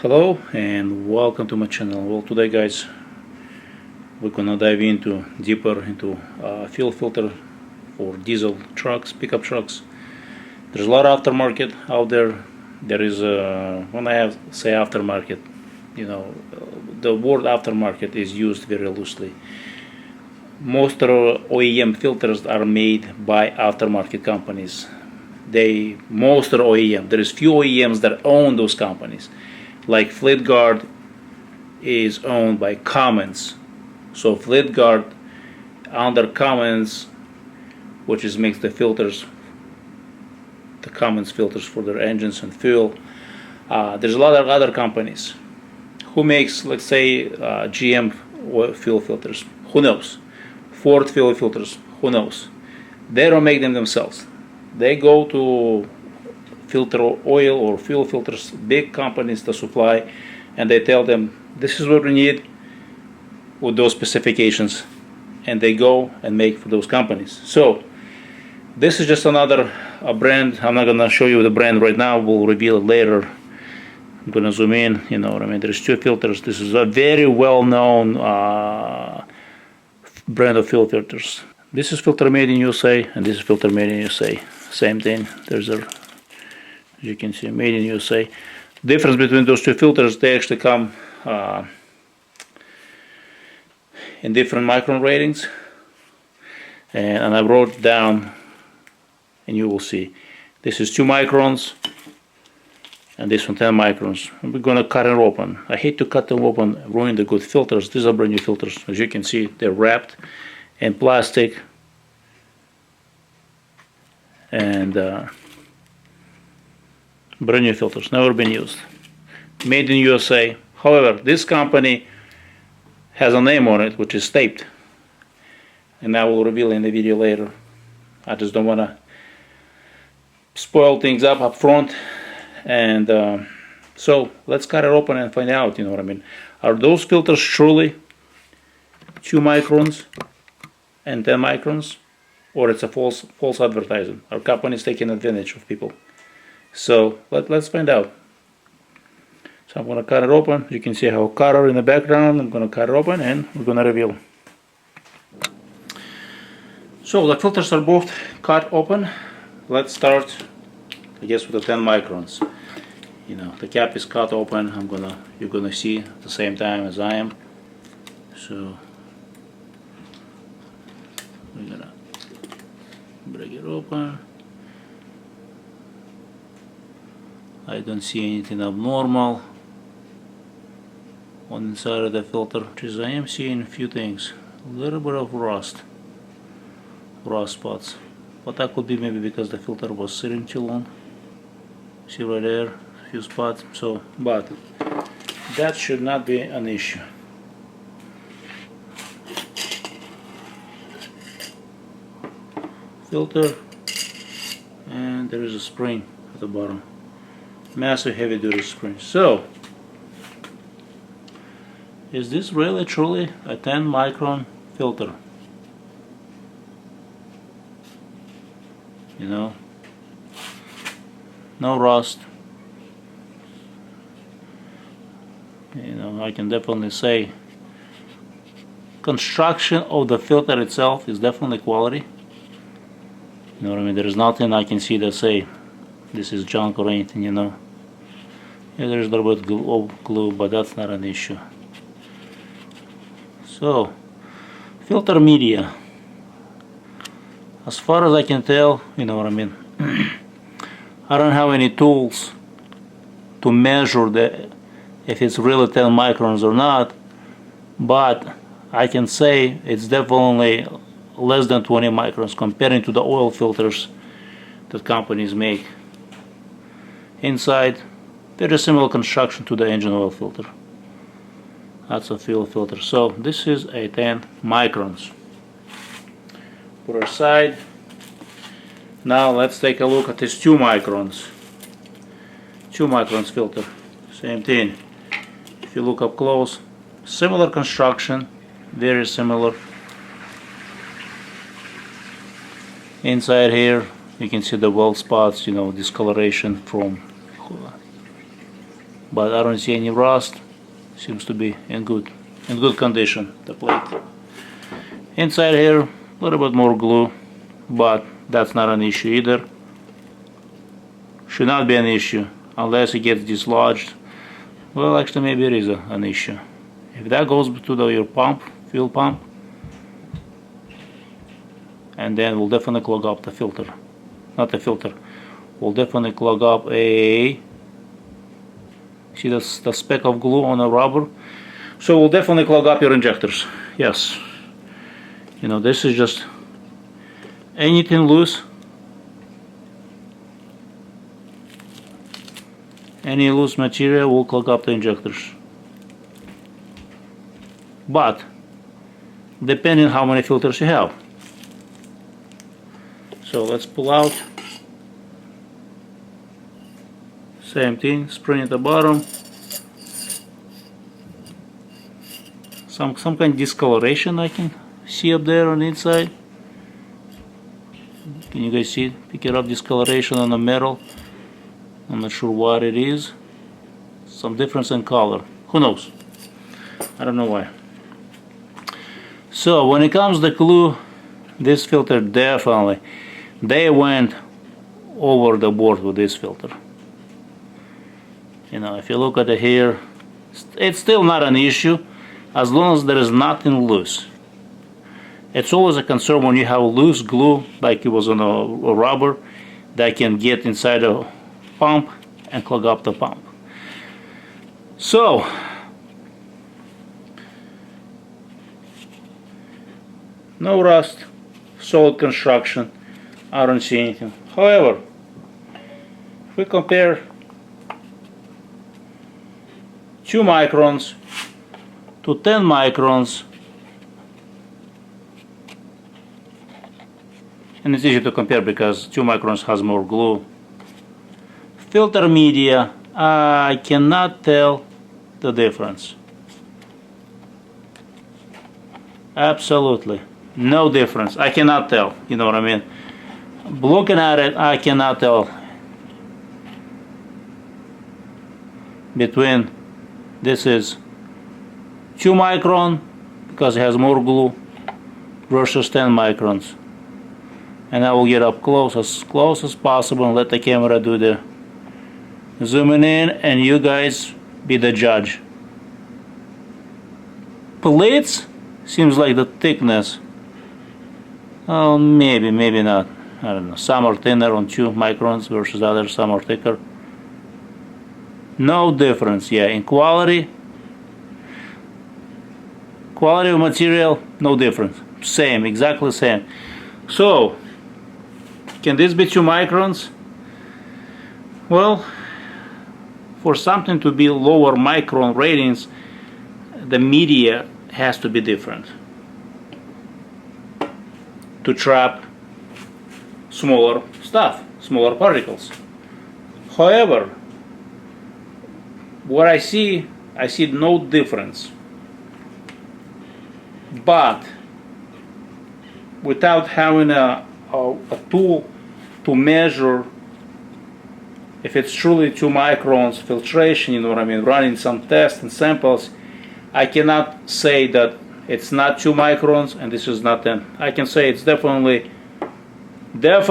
Hello and welcome to my channel. Well, today guys, we're gonna dive deeper into fuel filter for diesel trucks, pickup trucks. There's a lot of aftermarket out there. There is when I say aftermarket, the word aftermarket is used very loosely. Most of the OEM filters are made by aftermarket companies. Most of the OEM, there is few OEMs that own those companies. Like Fleetguard is owned by Cummins, so Fleetguard under Cummins, which makes the filters, the Cummins filters for their engines and fuel. There's a lot of other companies who makes, let's say, GM fuel filters. Who knows? Ford fuel filters. Who knows? They don't make them themselves. They go to filter oil or fuel filters, big companies to supply, and they tell them this is what we need with those specifications, and they go and make for those companies. So this is just another brand. I'm not gonna show you the brand right now, we'll reveal it later. I'm gonna zoom in, you know what I mean. There's two filters. This is a very well-known brand of fuel filters. This is filter made in USA, and this is filter made in USA. Same thing. There's a, as you can see, made in USA. Difference between those two filters, they actually come in different micron ratings, and I wrote down, and you will see this is 2 microns and this one 10 microns. And we're gonna cut it open. I hate to cut them open, ruin the good filters. These are brand new filters. As you can see, they're wrapped in plastic and brand new filters, never been used, made in USA. However, this company has a name on it which is taped, and I will reveal in the video later. I just don't want to spoil things up front, and so let's cut it open and find out, you know what I mean. Are those filters truly 2 microns and 10 microns, or it's a false advertising? Are companies taking advantage of people? So let's find out. So I'm going to cut it open. You can see how cutter in the background. I'm going to cut it open and we're going to reveal. So the filters are both cut open. Let's start, I guess, with the 10 microns. You know, the cap is cut open. You're gonna see at the same time as I am. So we're gonna break it open. I don't see anything abnormal on the inside of the filter, which is I am seeing a few things. A little bit of rust spots, but that could be maybe because the filter was sitting too long. See right there, a few spots. So, but that should not be an issue. Filter, and there is a spring at the bottom. Massive heavy duty spring. So is this really truly a 10 micron filter? You know, no rust. You know, I can definitely say construction of the filter itself is definitely quality. You know what I mean? There is nothing I can see that say this is junk or anything, you know. Yeah, there's a little bit of glue, but that's not an issue. So, filter media. As far as I can tell, you know what I mean. I don't have any tools to measure if it's really 10 microns or not, but I can say it's definitely less than 20 microns comparing to the oil filters that companies make. Inside, there is similar construction to the engine oil filter. That's a fuel filter. So this is a 10 microns. Put aside. Now let's take a look at this 2 microns. 2 microns filter. Same thing. If you look up close, similar construction, very similar. Inside here, you can see the weld spots, you know, discoloration from but I don't see any rust. Seems to be in good condition, the plate. Inside here, a little bit more glue, but that's not an issue either. Should not be an issue unless it gets dislodged. Well, actually maybe it is an issue. If that goes to your pump, fuel pump, and then we'll definitely clog up the filter. Not the filter. We'll definitely clog up a... See the speck of glue on the rubber? So we'll definitely clog up your injectors. Yes. You know, this is just anything loose. Any loose material will clog up the injectors. But depending how many filters you have. So let's pull out. Same thing, spring at the bottom. Some kind of discoloration I can see up there on the inside. Can you guys see it? Pick it up, discoloration on the metal. I'm not sure what it is. Some difference in color. Who knows? I don't know why. So when it comes to the glue, this filter definitely, they went over the board with this filter. You know, if you look at it here, it's still not an issue as long as there is nothing loose. It's always a concern when you have loose glue, like it was on a rubber, that can get inside a pump and clog up the pump. So no rust, solid construction, I don't see anything. However, if we compare 2 microns to 10 microns, and it's easy to compare because 2 microns has more glue. Filter media, I cannot tell the difference. Absolutely no difference. I cannot tell, you know what I mean? Looking at it, I cannot tell between this is 2 micron because it has more glue versus 10 microns. And I will get up close as possible and let the camera do the zooming in, and you guys be the judge. Plates seems like the thickness, oh maybe not, I don't know, some are thinner on 2 microns versus others, some are thicker. No difference. Yeah, in quality of material, no difference, same, exactly same. So can this be 2 microns? Well, for something to be lower micron ratings, the media has to be different to trap smaller stuff, smaller particles. However, what I see no difference. But without having a tool to measure if it's truly 2 microns filtration, you know what I mean, running some tests and samples, I cannot say that it's not 2 microns and this is not 10. I can say it's definitely less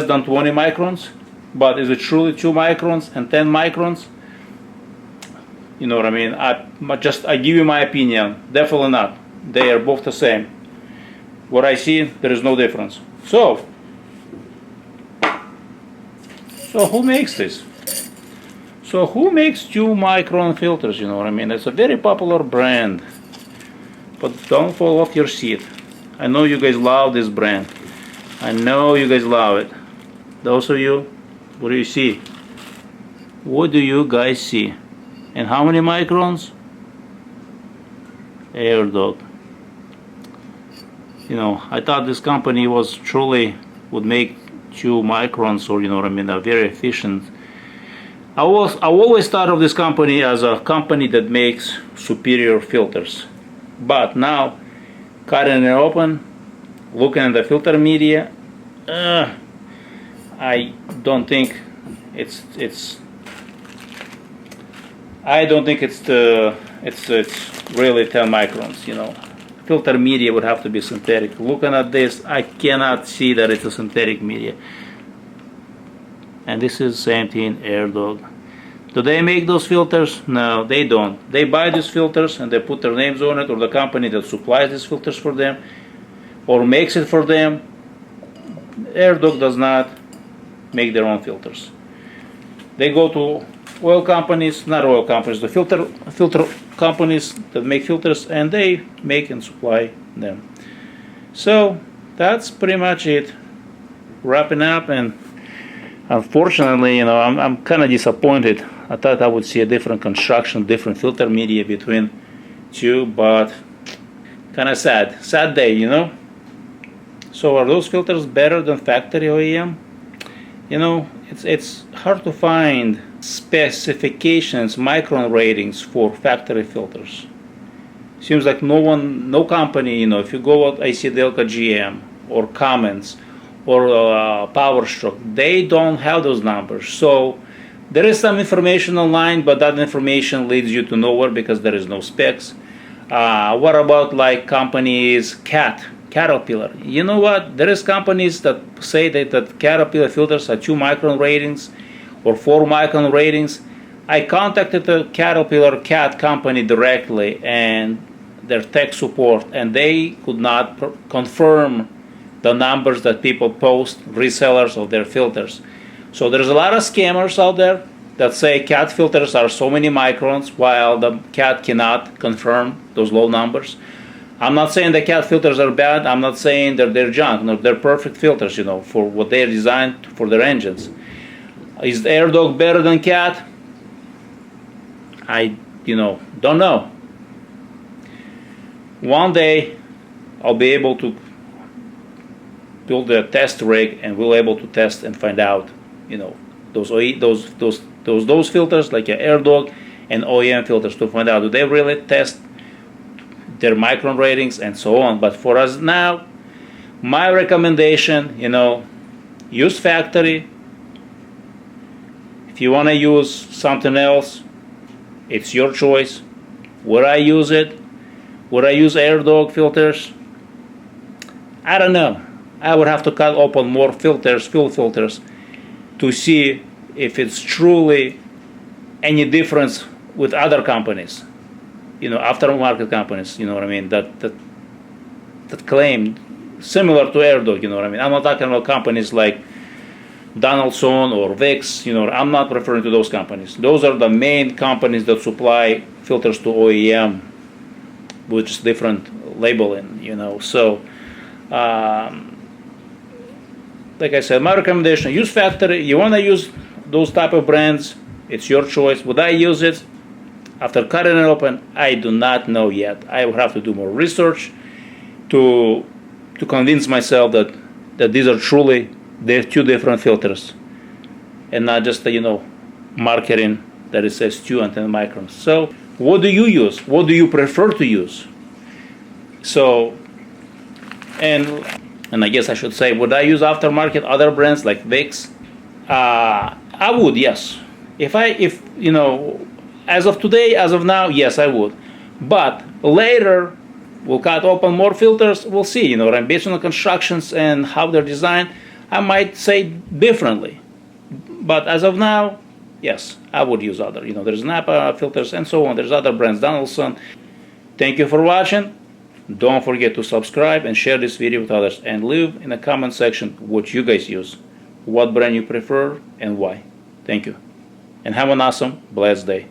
than 20 microns, but is it truly 2 microns and 10 microns? You know what I mean? I give you my opinion. Definitely not. They are both the same. What I see, there is no difference. So who makes this? So who makes 2 micron filters? You know what I mean? It's a very popular brand, but don't fall off your seat. I know you guys love this brand. I know you guys love it. Those of you, what do you see? What do you guys see? And how many microns? AIRDOG. You know, I thought this company was truly would make 2 microns, or you know what I mean, a very efficient. I always thought of this company as a company that makes superior filters, but now cutting it open, looking at the filter media, I don't think it's I don't think it's really 10 microns, you know. Filter media would have to be synthetic. Looking at this, I cannot see that it's a synthetic media. And this is same thing, AIRDOG. Do they make those filters? No, they don't. They buy these filters and they put their names on it, or the company that supplies these filters for them or makes it for them. AIRDOG does not make their own filters. They go to oil companies, not oil companies, the filter companies that make filters, and they make and supply them. So that's pretty much it. Wrapping up, and unfortunately, you know, I'm kind of disappointed. I thought I would see a different construction, different filter media between two, but kind of sad day, you know. So are those filters better than factory OEM? You know, it's hard to find specifications, micron ratings for factory filters. Seems like no company, you know, if you go out Delca GM or Cummins or PowerStroke, they don't have those numbers. So there is some information online, but that information leads you to nowhere because there is no specs. What about like companies Caterpillar? You know what? There is companies that say that Caterpillar filters are 2 micron ratings or 4 micron ratings. I contacted the Caterpillar CAT company directly and their tech support, and they could not confirm the numbers that people post, resellers of their filters. So there's a lot of scammers out there that say CAT filters are so many microns, while the CAT cannot confirm those low numbers. I'm not saying the CAT filters are bad. I'm not saying that they're junk. No, they're perfect filters, you know, for what they're designed for their engines. Is AIRDOG better than CAT? I, don't know. One day, I'll be able to build a test rig, and we'll be able to test and find out, those filters like AIRDOG and OEM filters, to find out, do they really test their micron ratings and so on. But for us now, my recommendation, use factory. If you want to use something else, it's your choice. Would I use it? Would I use AIRDOG filters? I don't know. I would have to cut open more filters, fuel filters, to see if it's truly any difference with other companies, aftermarket companies, what I mean, that claim similar to AIRDOG, what I mean. I'm not talking about companies like Donaldson or Vicks, I'm not referring to those companies. Those are the main companies that supply filters to OEM, which is different labeling, So, like I said, my recommendation, use factory. You want to use those type of brands, it's your choice. Would I use it? After cutting it open, I do not know yet. I will have to do more research to convince myself that these are truly, they're 2 different filters, and not just marketing that it says 2 and 10 microns. So what do you use? What do you prefer to use? So, and I guess I should say, would I use aftermarket other brands like Vicks? I would, yes. As of today, as of now, yes, I would. But later, we'll cut open more filters. We'll see, based on the constructions and how they're designed, I might say differently. But as of now, yes, I would use other. There's Napa filters and so on. There's other brands, Donaldson. Thank you for watching. Don't forget to subscribe and share this video with others. And leave in the comment section what you guys use, what brand you prefer and why. Thank you. And have an awesome, blessed day.